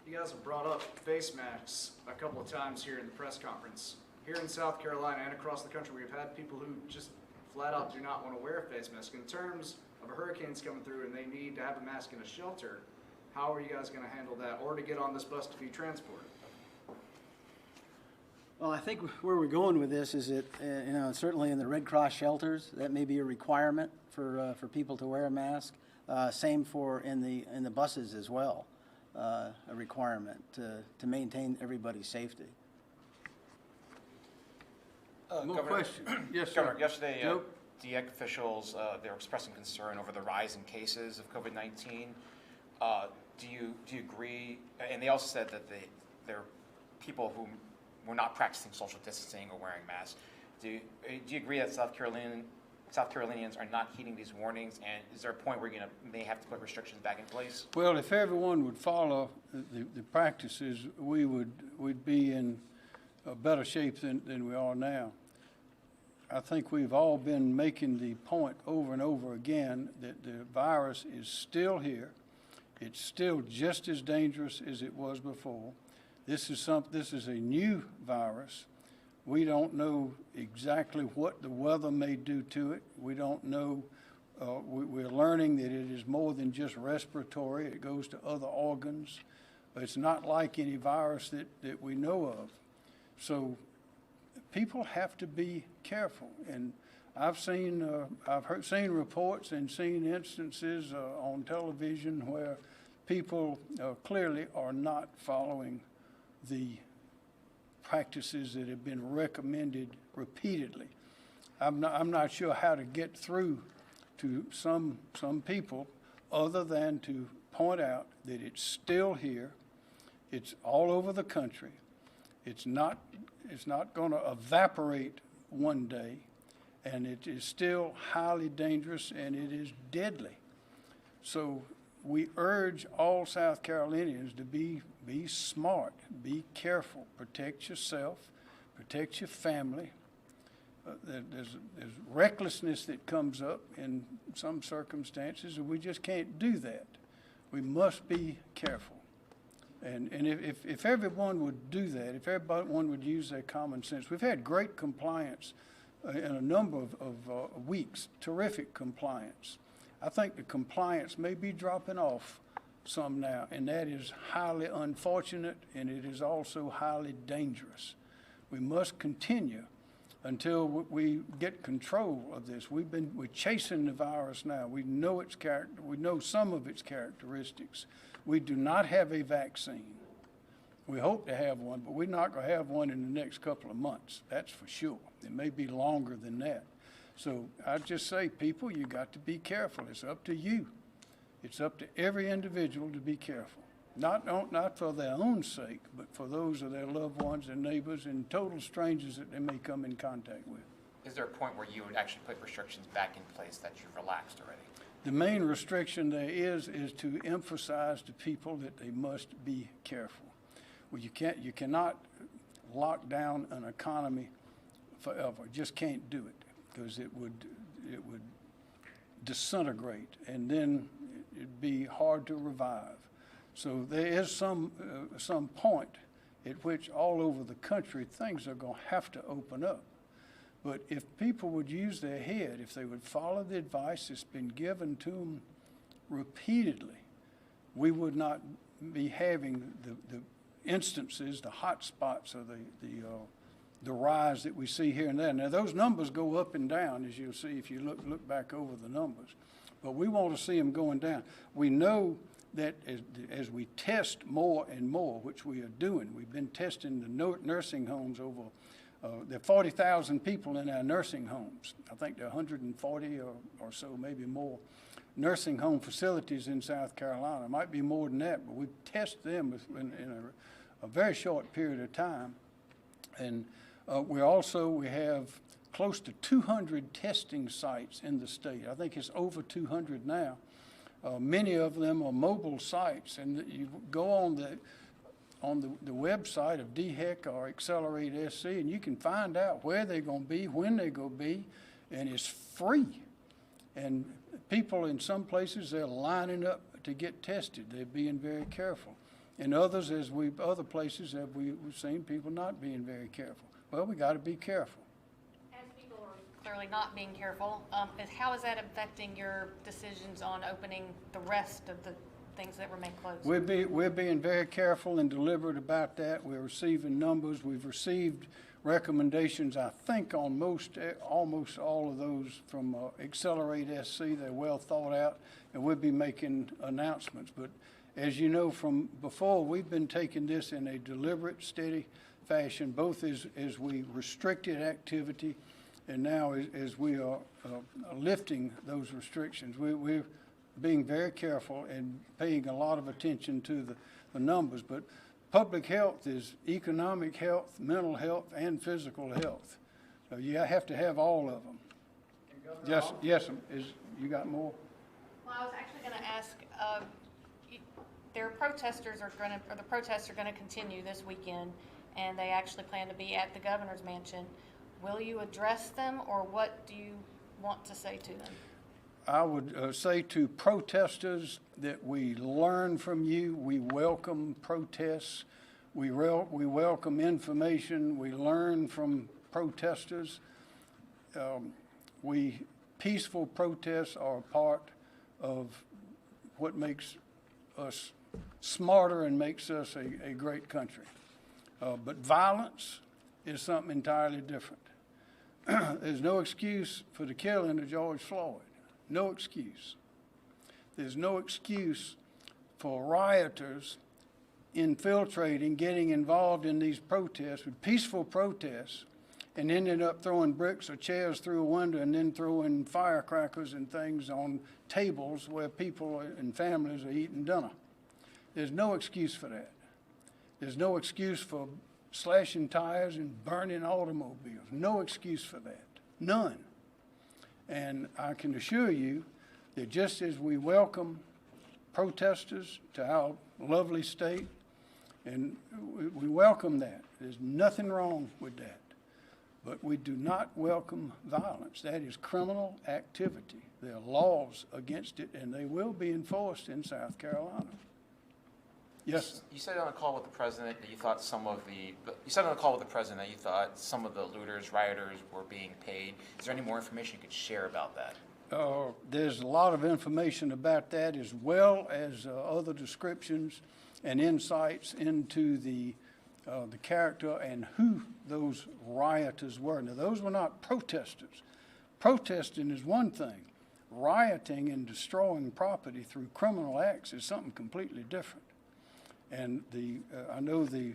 You guys have brought up face masks a couple of times here in the press conference. Here in South Carolina and across the country, we've had people who just flat out do not want to wear a face mask. In terms of a hurricane's coming through and they need to have a mask in a shelter, how are you guys going to handle that, or to get on this bus to be transported? Well, I think where we're going with this is that, certainly in the Red Cross shelters, that may be a requirement for people to wear a mask. Same for in the buses as well, a requirement to maintain everybody's safety. More questions? Yes, sir. Governor, yesterday, Joe? DEC officials, they were expressing concern over the rise in cases of COVID-19. Do you agree? And they also said that there are people who were not practicing social distancing or wearing masks. Do you agree that South Carolinians are not heeding these warnings? And is there a point where you may have to put restrictions back in place? Well, if everyone would follow the practices, we'd be in a better shape than we are now. I think we've all been making the point over and over again that the virus is still here. It's still just as dangerous as it was before. This is a new virus. We don't know exactly what the weather may do to it. We don't know. We're learning that it is more than just respiratory. It goes to other organs. But it's not like any virus that we know of. So people have to be careful. And I've seen reports and seen instances on television where people clearly are not following the practices that have been recommended repeatedly. I'm not sure how to get through to some people other than to point out that it's still here. It's all over the country. It's not going to evaporate one day, and it is still highly dangerous, and it is deadly. So we urge all South Carolinians to be smart, be careful, protect yourself, protect your family. There's recklessness that comes up in some circumstances, and we just can't do that. We must be careful. And if everyone would do that, if everyone would use their common sense, we've had great compliance in a number of weeks, terrific compliance. I think the compliance may be dropping off some now, and that is highly unfortunate, and it is also highly dangerous. We must continue until we get control of this. We're chasing the virus now. We know its character. We know some of its characteristics. We do not have a vaccine. We hope to have one, but we're not going to have one in the next couple of months. That's for sure. It may be longer than that. So I just say, people, you got to be careful. It's up to you. It's up to every individual to be careful. Not for their own sake, but for those of their loved ones and neighbors and total strangers that they may come in contact with. Is there a point where you would actually put restrictions back in place that you've relaxed already? The main restriction there is to emphasize to people that they must be careful. Well, you cannot lock down an economy forever. Just can't do it, because it would disintegrate, and then it'd be hard to revive. So there is some point at which all over the country things are going to have to open up. But if people would use their head, if they would follow the advice that's been given to them repeatedly, we would not be having the instances, the hot spots of the rise that we see here and there. Now, those numbers go up and down, as you'll see if you look back over the numbers. But we want to see them going down. We know that as we test more and more, which we are doing, we've been testing the nursing homes over, there are 40,000 people in our nursing homes. I think there are 140 or so, maybe more, nursing home facilities in South Carolina. It might be more than that, but we test them in a very short period of time. And we have close to 200 testing sites in the state. I think it's over 200 now. Many of them are mobile sites, and you go on the website of DHEC or Accelerate SC, and you can find out where they're going to be, when they're going to be, and it's free. And people in some places, they're lining up to get tested. They're being very careful. In others, other places, we've seen people not being very careful. Well, we got to be careful. Clearly not being careful. How is that affecting your decisions on opening the rest of the things that remain closed? We're being very careful and deliberate about that. We're receiving numbers. We've received recommendations, I think, on almost all of those from Accelerate SC. They're well thought out, and we'll be making announcements. But as you know from before, we've been taking this in a deliberate, steady fashion, both as we restricted activity and now as we are lifting those restrictions. We're being very careful and paying a lot of attention to the numbers. But public health is economic health, mental health, and physical health. So you have to have all of them. Yes, you got more? Well, I was actually going to ask, the protests are going to continue this weekend, and they actually plan to be at the governor's mansion. Will you address them, or what do you want to say to them? I would say to protesters that we learn from you. We welcome protests. We welcome information. We learn from protesters. Peaceful protests are a part of what makes us smarter and makes us a great country. But violence is something entirely different. There's no excuse for the killing of George Floyd. No excuse. There's no excuse for rioters infiltrating, getting involved in these protests, with peaceful protests, and ended up throwing bricks or chairs through a window and then throwing firecrackers and things on tables where people and families are eating dinner. There's no excuse for that. There's no excuse for slashing tires and burning automobiles. No excuse for that. None. And I can assure you that just as we welcome protesters to our lovely state, and we welcome that. There's nothing wrong with that. But we do not welcome violence. That is criminal activity. There are laws against it, and they will be enforced in South Carolina. Yes. You said on a call with the president that you thought some of the. You said on a call with the president that you thought some of the looters, rioters were being paid. Is there any more information you could share about that? There's a lot of information about that, as well as other descriptions and insights into the character and who those rioters were. Now, those were not protesters. Protesting is one thing. Rioting and destroying property through criminal acts is something completely different. And I know the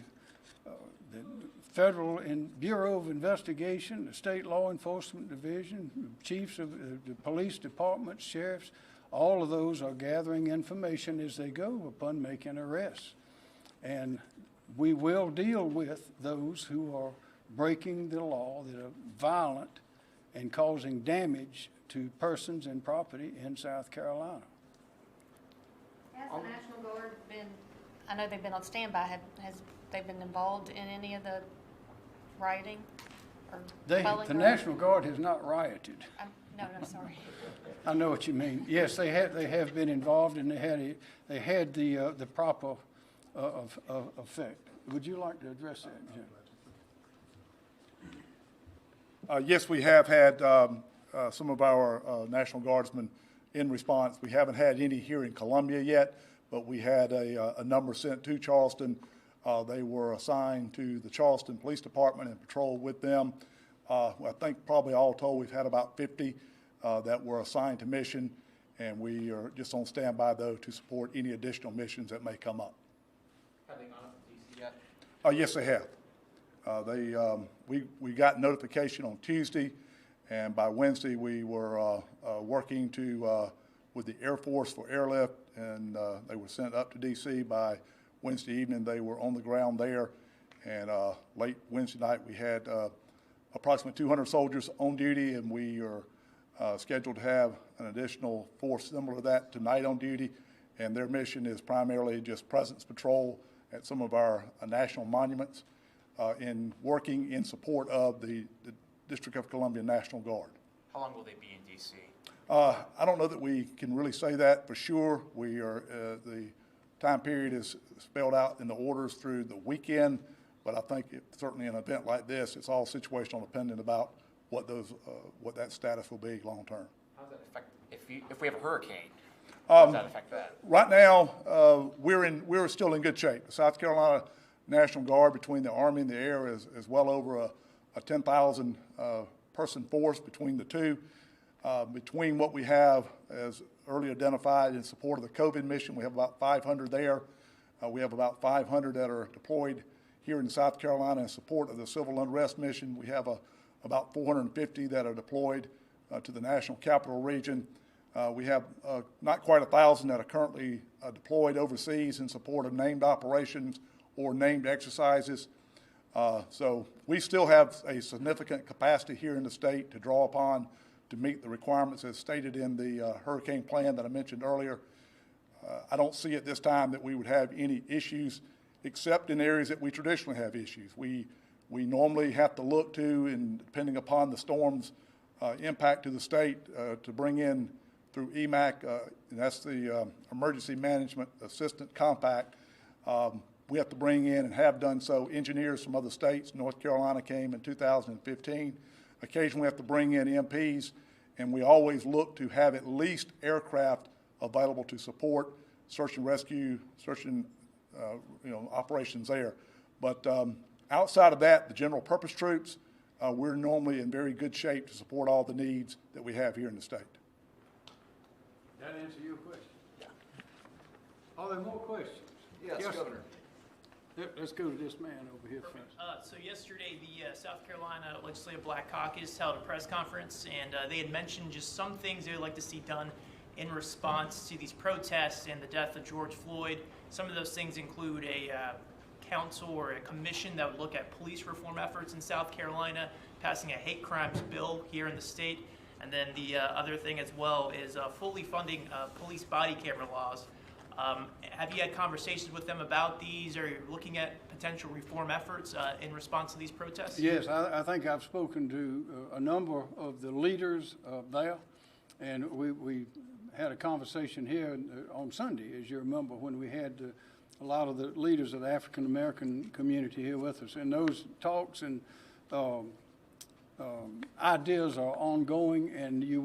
Federal Bureau of Investigation, the State Law Enforcement Division, chiefs of the police departments, sheriffs, all of those are gathering information as they go upon making arrests. And we will deal with those who are breaking the law, that are violent and causing damage to persons and property in South Carolina. Has the National Guard been, I know they've been on standby, has they been involved in any of the rioting? Or The National Guard has not rioted. No, sorry. I know what you mean. Yes, they have been involved, and they had the proper effect. Would you like to address that, Jim? Yes, we have had some of our National Guardsmen in response. We haven't had any here in Columbia yet, but we had a number sent to Charleston. They were assigned to the Charleston Police Department and patrolled with them. I think probably all told, we've had about 50 that were assigned to mission, and we are just on standby, though, to support any additional missions that may come up. Have they gone up to D.C. yet? Yes, they have. We got notification on Tuesday, and by Wednesday we were working with the Air Force for airlift, and they were sent up to D.C. by Wednesday evening. They were on the ground there, and late Wednesday night we had approximately 200 soldiers on duty, and we are scheduled to have an additional force similar to that tonight on duty, and their mission is primarily just presence patrol at some of our national monuments in working in support of the District of Columbia National Guard. How long will they be in D.C.? I don't know that we can really say that for sure. We are, the time period is spelled out in the orders through the weekend, but I think certainly an event like this, it's all situational dependent about what that status will be long term. How does that affect, if we have a hurricane, how does that affect that? Right now, we're still in good shape. The South Carolina National Guard, between the Army and the Air, is well over a 10,000 person force between the two. Between what we have as early identified in support of the COVID mission, we have about 500 there. We have about 500 that are deployed here in South Carolina in support of the civil unrest mission. We have about 450 that are deployed to the National Capital Region. We have not quite 1,000 that are currently deployed overseas in support of named operations or named exercises. So we still have a significant capacity here in the state to draw upon to meet the requirements as stated in the hurricane plan that I mentioned earlier. I don't see at this time that we would have any issues except in areas that we traditionally have issues. We normally have to look to, and depending upon the storm's impact to the state, to bring in through EMAC, and that's the Emergency Management Assistant Compact. We have to bring in, and have done so, engineers from other states. North Carolina came in 2015. Occasionally we have to bring in MPs, and we always look to have at least aircraft available to support search and rescue, operations there. But outside of that, the general purpose troops, we're normally in very good shape to support all the needs that we have here in the state. That answer your question? Yeah. Are there more questions? Yes, Governor. Let's go to this man over here first. So yesterday, the South Carolina Legislative Black Caucus held a press conference, and they had mentioned just some things they would like to see done in response to these protests and the death of George Floyd. Some of those things include a council or a commission that would look at police reform efforts in South Carolina, passing a hate crimes bill here in the state, and then the other thing as well is fully funding police body camera laws. Have you had conversations with them about these? Are you looking at potential reform efforts in response to these protests? Yes, I think I've spoken to a number of the leaders there, and we had a conversation here on Sunday, as you remember, when we had a lot of the leaders of the African American community here with us. And those talks and ideas are ongoing, and you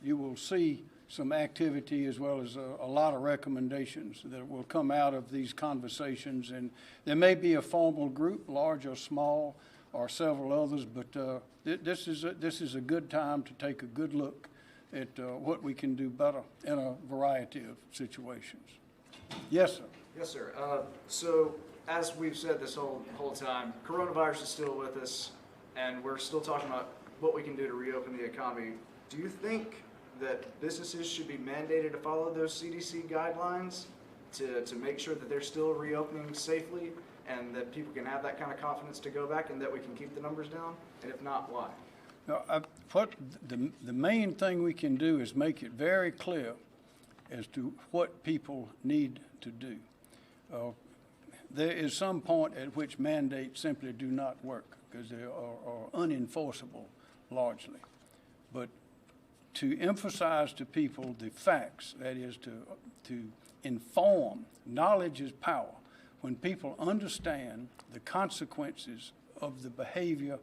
will see some activity as well as a lot of recommendations that will come out of these conversations. And there may be a formal group, large or small, or several others, but this is a good time to take a good look at what we can do better in a variety of situations. Yes, sir. Yes, sir. So as we've said this whole time, coronavirus is still with us, and we're still talking about what we can do to reopen the economy. Do you think that businesses should be mandated to follow those CDC guidelines to make sure that they're still reopening safely and that people can have that kind of confidence to go back and that we can keep the numbers down? And if not, why? No, what the main thing we can do is make it very clear as to what people need to do. There is some point at which mandates simply do not work because they are unenforceable largely. But to emphasize to people the facts, that is to inform, knowledge is power. When people understand the consequences of the behavior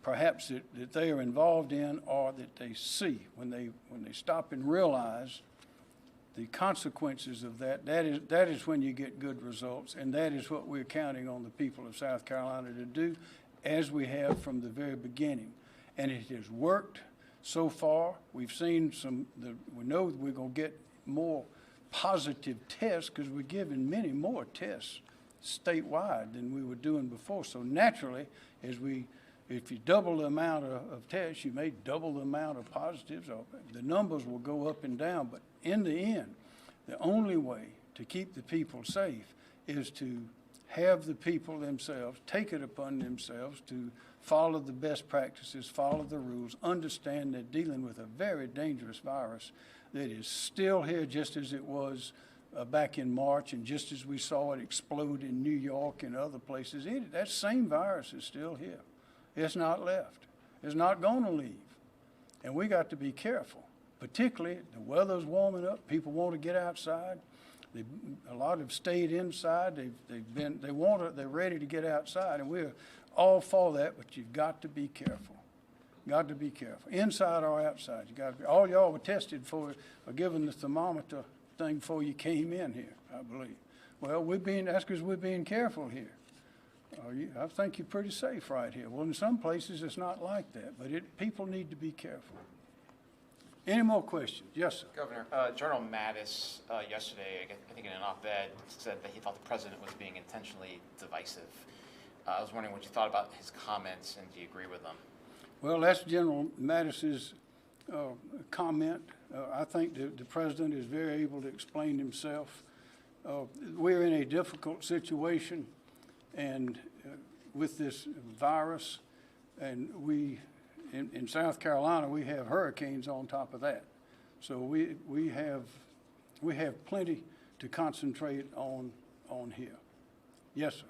perhaps that they are involved in or that they see, when they stop and realize the consequences of that is when you get good results, and that is what we're counting on the people of South Carolina to do, as we have from the very beginning. And it has worked so far. We've seen we know we're going to get more positive tests because we're giving many more tests statewide than we were doing before. So naturally, if you double the amount of tests, you may double the amount of positives. The numbers will go up and down, but in the end, the only way to keep the people safe is to have the people themselves take it upon themselves to follow the best practices, follow the rules, understand they're dealing with a very dangerous virus that is still here just as it was back in March and just as we saw it explode in New York and other places. That same virus is still here. It's not left. It's not going to leave. And we got to be careful. Particularly, the weather's warming up. People want to get outside. A lot have stayed inside. They're ready to get outside, and we're all for that. But you've got to be careful. Got to be careful, inside or outside. You got to be. All y'all were tested for, or given the thermometer thing before you came in here, I believe. Well, that's because we're being careful here. I think you're pretty safe right here. Well, in some places it's not like that, but people need to be careful. Any more questions? Yes, sir. Governor, General Mattis yesterday, I think in an op-ed, said that he thought the president was being intentionally divisive. I was wondering what you thought about his comments, and do you agree with them? Well, that's General Mattis's comment. I think the president is very able to explain himself. We're in a difficult situation, and with this virus, and in South Carolina, we have hurricanes on top of that. So we have plenty to concentrate on here. Yes, sir.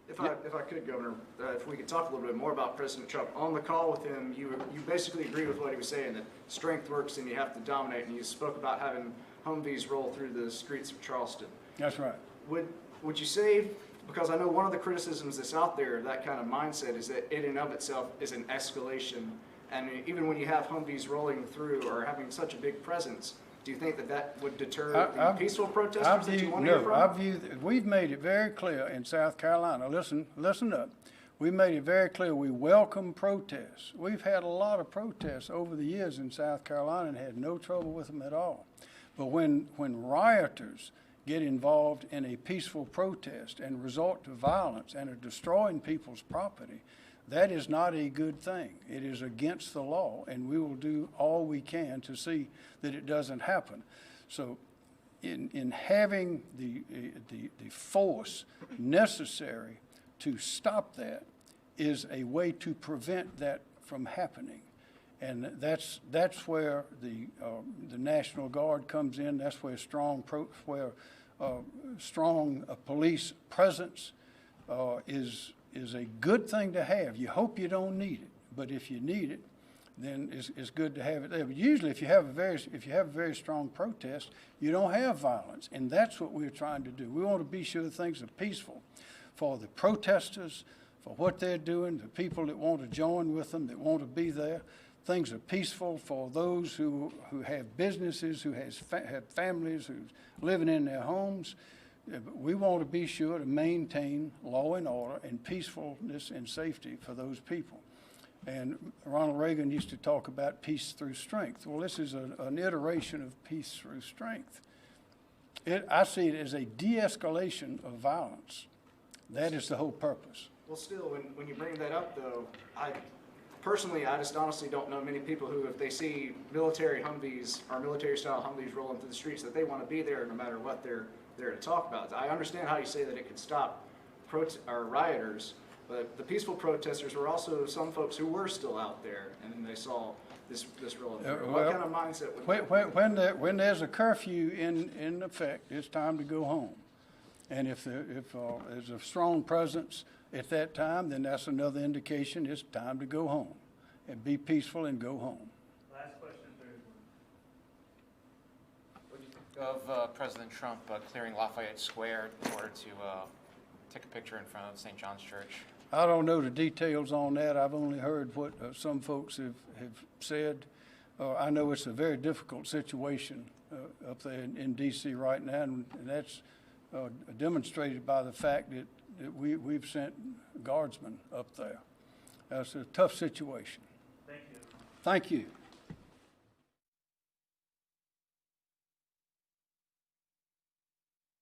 If I could, Governor, if we could talk a little bit more about President Trump. On the call with him, you basically agreed with what he was saying, that strength works and you have to dominate, and you spoke about having Humvees roll through the streets of Charleston. That's right. Would you say, because I know one of the criticisms that's out there, that kind of mindset, is that it in of itself is an escalation, and even when you have Humvees rolling through or having such a big presence, do you think that would deter the peaceful protesters that you want to hear from? We've made it very clear in South Carolina. Listen up. We made it very clear we welcome protests. We've had a lot of protests over the years in South Carolina and had no trouble with them at all. But when rioters get involved in a peaceful protest and resort to violence and are destroying people's property, that is not a good thing. It is against the law, and we will do all we can to see that it doesn't happen. So in having the force necessary to stop that is a way to prevent that from happening. And that's where the National Guard comes in. That's where strong police presence is a good thing to have. You hope you don't need it, but if you need it, then it's good to have it there. But usually, if you have a very strong protest, you don't have violence, and that's what we're trying to do. We want to be sure things are peaceful for the protesters, for what they're doing, the people that want to join with them, that want to be there. Things are peaceful for those who have businesses, who have families, who's living in their homes. We want to be sure to maintain law and order and peacefulness and safety for those people. And Ronald Reagan used to talk about peace through strength. Well, this is an iteration of peace through strength. I see it as a de-escalation of violence. That is the whole purpose. Well, still, when you bring that up, though, I just honestly don't know many people who, if they see military Humvees or military-style Humvees rolling through the streets, that they want to be there no matter what they're there to talk about. I understand how you say that it could stop rioters, but the peaceful protesters were also some folks who were still out there, and then they saw this rolling through. What kind of mindset would when there's a curfew in effect, it's time to go home. And if there's a strong presence at that time, then that's another indication it's time to go home and be peaceful and go home. Last question, of President Trump clearing Lafayette Square in order to take a picture in front of St. John's Church. I don't know the details on that. I've only heard what some folks have said. I know it's a very difficult situation up there in D.C. right now, and that's demonstrated by the fact that we've sent guardsmen up there. That's a tough situation. Thank you. Thank you.